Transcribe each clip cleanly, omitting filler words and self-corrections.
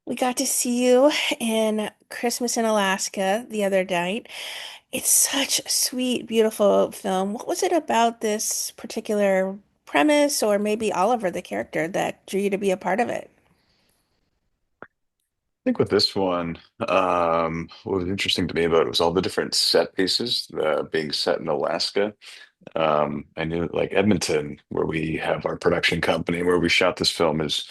We got to see you in Christmas in Alaska the other night. It's such a sweet, beautiful film. What was it about this particular premise, or maybe Oliver, the character, that drew you to be a part of it? Think with this one, what was interesting to me about it was all the different set pieces being set in Alaska. I knew like Edmonton, where we have our production company, where we shot this film, is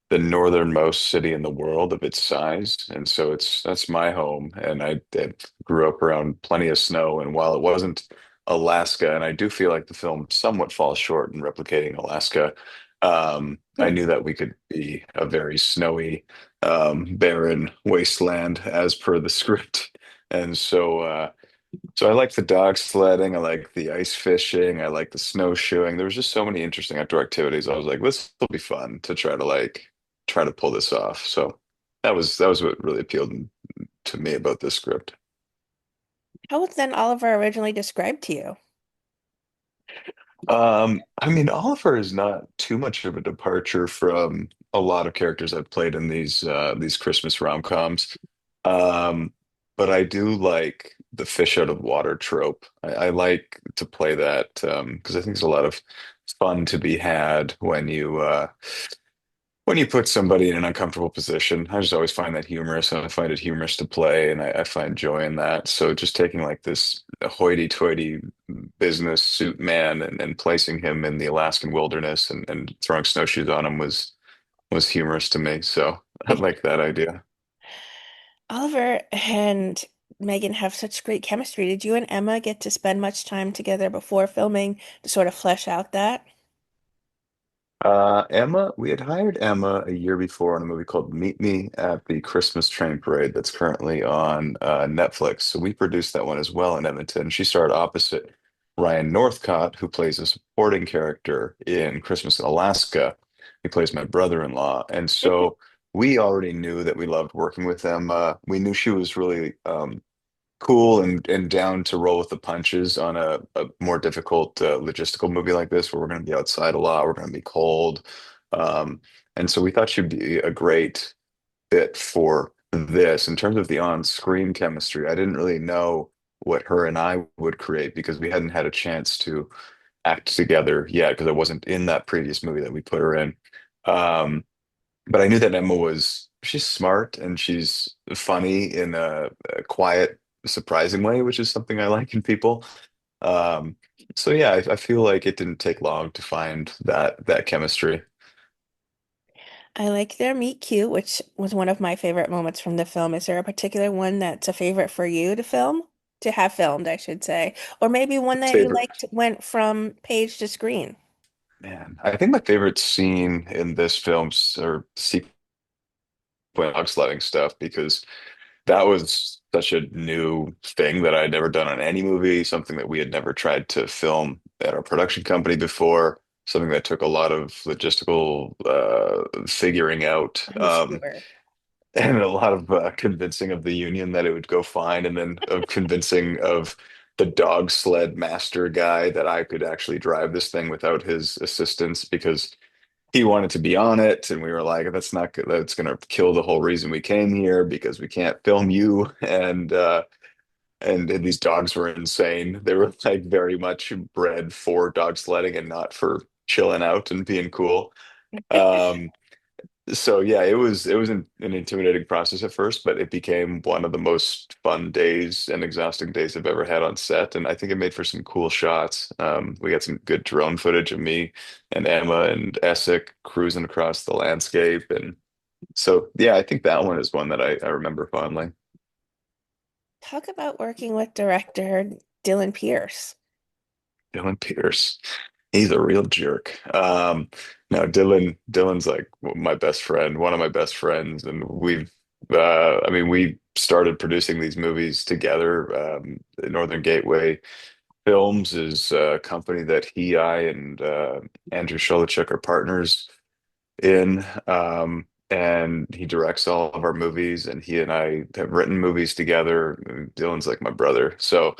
the northernmost city in the world of its size, and so that's my home. And I grew up around plenty of snow, and while it wasn't Alaska, and I do feel like the film somewhat falls short in replicating Alaska, I Hmm. knew that we could be a very snowy, barren wasteland as per the script, and so I like the dog sledding. I like the ice fishing. I like the snowshoeing. There was just so many interesting outdoor activities. I was like, this will be fun to try to pull this off. So that was what really appealed to me about this script. How was then Oliver originally described to you? I mean, Oliver is not too much of a departure from a lot of characters I've played in these Christmas rom-coms. Um, but I do like the fish out of water trope. I like to play that because I think there's a lot of fun to be had when you put somebody in an uncomfortable position. I just always find that humorous, and I find it humorous to play, and I find joy in that. So just taking like this hoity-toity business suit man and placing him in the Alaskan wilderness and throwing snowshoes on him was humorous to me. So I like that idea. Oliver and Megan have such great chemistry. Did you and Emma get to spend much time together before filming to sort of flesh out that? Emma, we had hired Emma a year before on a movie called Meet Me at the Christmas Train Parade that's currently on Netflix. So we produced that one as well in Edmonton. She starred opposite Ryan Northcott, who plays a supporting character in Christmas in Alaska. He plays my brother-in-law. And so we already knew that we loved working with Emma. We knew she was really cool and down to roll with the punches on a more difficult logistical movie like this, where we're going to be outside a lot, we're going to be cold. Um, and so we thought she'd be a great fit for this. In terms of the on-screen chemistry, I didn't really know what her and I would create because we hadn't had a chance to act together yet because I wasn't in that previous movie that we put her in. Um, but I knew that Emma was she's smart and she's funny in a quiet, surprising way, which is something I like in people. Um, so yeah, I feel like it didn't take long to find that chemistry. I like their meet cute, which was one of my favorite moments from the film. Is there a particular one that's a favorite for you to film? To have filmed, I should say. Or maybe one that you Favorite, liked went from page to screen. man. I think my favorite scene in this film's or sequence dog sledding stuff because that was such a new thing that I'd never done on any movie, something that we had never tried to film at our production company before, something that took a lot of logistical figuring out, I'm sure. and a lot of convincing of the union that it would go fine, and then of convincing of the dog sled master guy that I could actually drive this thing without his assistance because he wanted to be on it, and we were like, "That's not good. That's going to kill the whole reason we came here because we can't film you." And these dogs were insane. They were like very much bred for dog sledding and not for chilling out and being cool. Um, so yeah, it was an intimidating process at first, but it became one of the most fun days and exhausting days I've ever had on set, and I think it made for some cool shots. We got some good drone footage of me and Emma and Essek cruising across the landscape, and so yeah, I think that one is one that I remember fondly. Talk about working with director Dylan Pierce. Dylan Pierce, he's a real jerk. No, Dylan's like my best friend, one of my best friends, and I mean, we started producing these movies together. The Northern Gateway Films is a company that I, and Andrew Sholichuk are partners in. And he directs all of our movies, and he and I have written movies together. Dylan's like my brother. So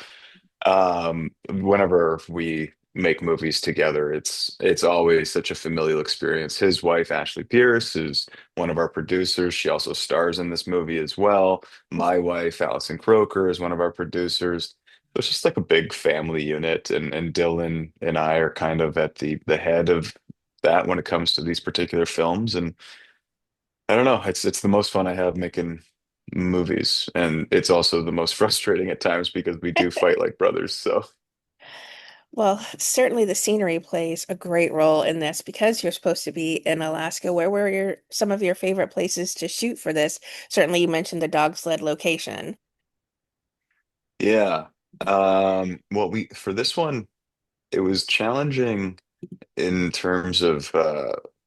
whenever we make movies together. It's always such a familial experience. His wife, Ashley Pierce, is one of our producers. She also stars in this movie as well. My wife, Allison Croker, is one of our producers. So it's just like a big family unit, and Dylan and I are kind of at the head of that when it comes to these particular films. And I don't know, it's the most fun I have making movies, and it's also the most frustrating at times because we do fight like brothers. So. Well, certainly the scenery plays a great role in this because you're supposed to be in Alaska. Where were some of your favorite places to shoot for this? Certainly you mentioned the dog sled location. Yeah. Well, we for this one, it was challenging in terms of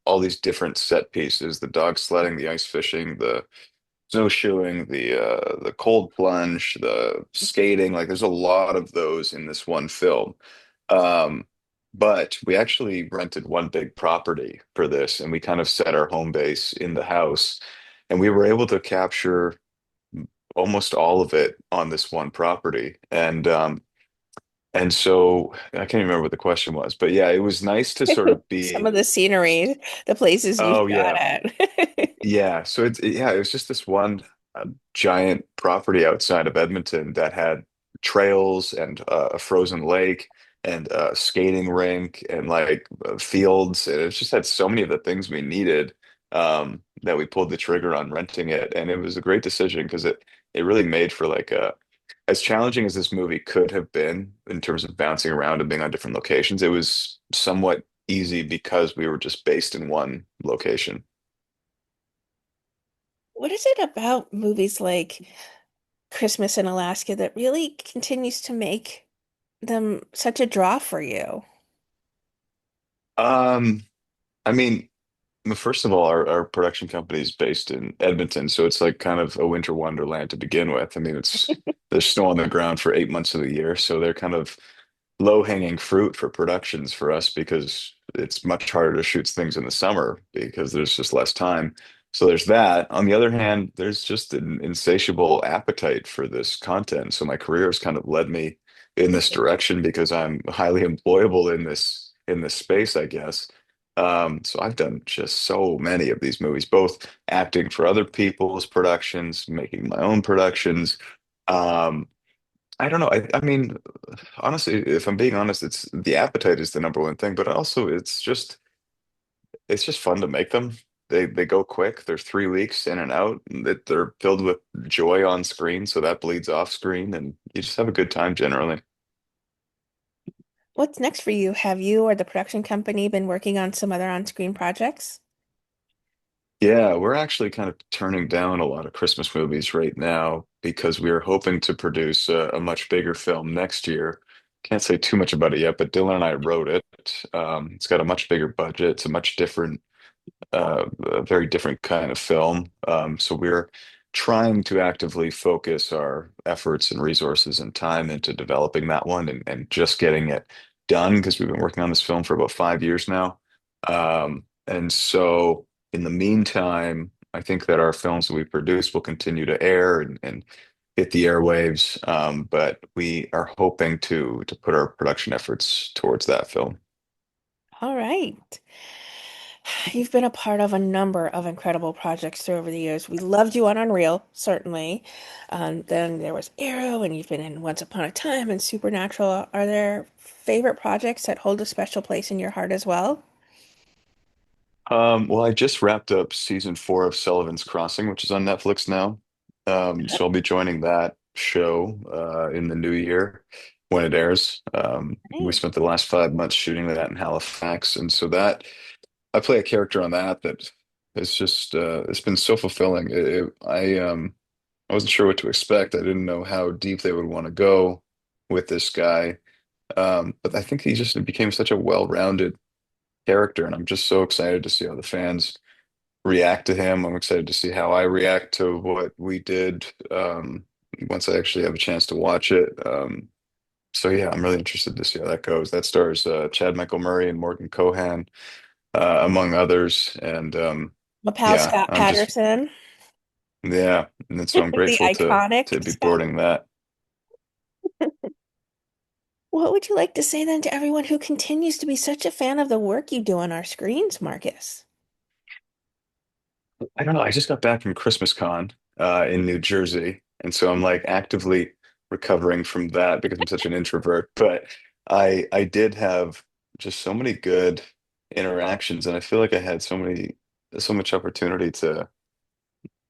all these different set pieces, the dog sledding, the ice fishing, the snowshoeing, the cold plunge, the skating. Like there's a lot of those in this one film. Um, but we actually rented one big property for this, and we kind of set our home base in the house, and we were able to capture almost all of it on this one property. And so I can't even remember what the question was, but yeah, it was nice to sort of Some be, of the scenery, the places you oh shot yeah, at. yeah. So yeah, it was just this one giant property outside of Edmonton that had trails and a frozen lake and a skating rink and like fields, and it just had so many of the things we needed, that we pulled the trigger on renting it, and it was a great decision because it really made for like a as challenging as this movie could have been in terms of bouncing around and being on different locations. It was somewhat easy because we were just based in one location. What is it about movies like Christmas in Alaska that really continues to make them such a draw for you? Um, I mean, well, first of all, our production company is based in Edmonton, so it's like kind of a winter wonderland to begin with. I mean, it's there's snow on the ground for 8 months of the year, so they're kind of low-hanging fruit for productions for us because it's much harder to shoot things in the summer because there's just less time. So there's that. On the other hand, there's just an insatiable appetite for this content. So my career has kind of led me in this direction because I'm highly employable in this space, I guess. So I've done just so many of these movies, both acting for other people's productions, making my own productions. Um, I don't know. I mean, honestly, if I'm being honest, it's the appetite is the number one thing, but also it's just fun to make them. They go quick. They're 3 weeks in and out. They're filled with joy on screen, so that bleeds off screen, and you just have a good time generally. What's next for you? Have you or the production company been working on some other on-screen projects? Yeah, we're actually kind of turning down a lot of Christmas movies right now because we are hoping to produce a much bigger film next year. Can't say too much about it yet, but Dylan and I wrote it. It's got a much bigger budget. It's a much different a very different kind of film. So we're trying to actively focus our efforts and resources and time into developing that one and just getting it done because we've been working on this film for about 5 years now. And so in the meantime, I think that our films that we produce will continue to air and hit the airwaves. But we are hoping to put our production efforts towards that film. All right. You've been a part of a number of incredible projects through over the years. We loved you on Unreal, certainly. Then there was Arrow, and you've been in Once Upon a Time and Supernatural. Are there favorite projects that hold a special place in your heart as well? Well, I just wrapped up season 4 of Sullivan's Crossing, which is on Netflix now. So I'll be joining that show in the new year when it airs. We Hey, spent the last 5 months shooting that in Halifax, and so that I play a character on that that is just it's been so fulfilling. I wasn't sure what to expect. I didn't know how deep they would want to go with this guy, but I think he just became such a well-rounded character, and I'm just so excited to see how the fans react to him. I'm excited to see how I react to what we did once I actually have a chance to watch it. So yeah, I'm really interested to see how that goes. That stars Chad Michael Murray and Morgan Cohan, among others. And my pal yeah, Scott I'm just Patterson, yeah, and then so I'm the grateful iconic to be Scott. boarding that. What would you like to say then to everyone who continues to be such a fan of the work you do on our screens, Marcus? I don't know. I just got back from Christmas Con in New Jersey, and so I'm like actively recovering from that because I'm such an introvert. But I did have just so many good interactions, and I feel like I had so much opportunity to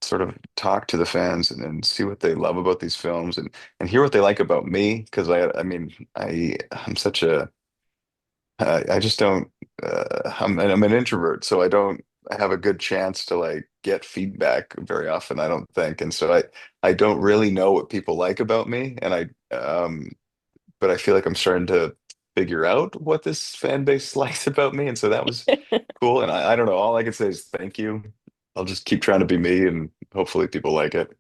sort of talk to the fans and see what they love about these films and hear what they like about me because I mean I'm such a I just don't I'm an introvert, so I don't have a good chance to like get feedback very often, I don't think. And so I don't really know what people like about me, and but I feel like I'm starting to figure out what this fan base likes about me, and so that was cool. And I don't know, all I can say is thank you. I'll just keep trying to be me, and hopefully people like it.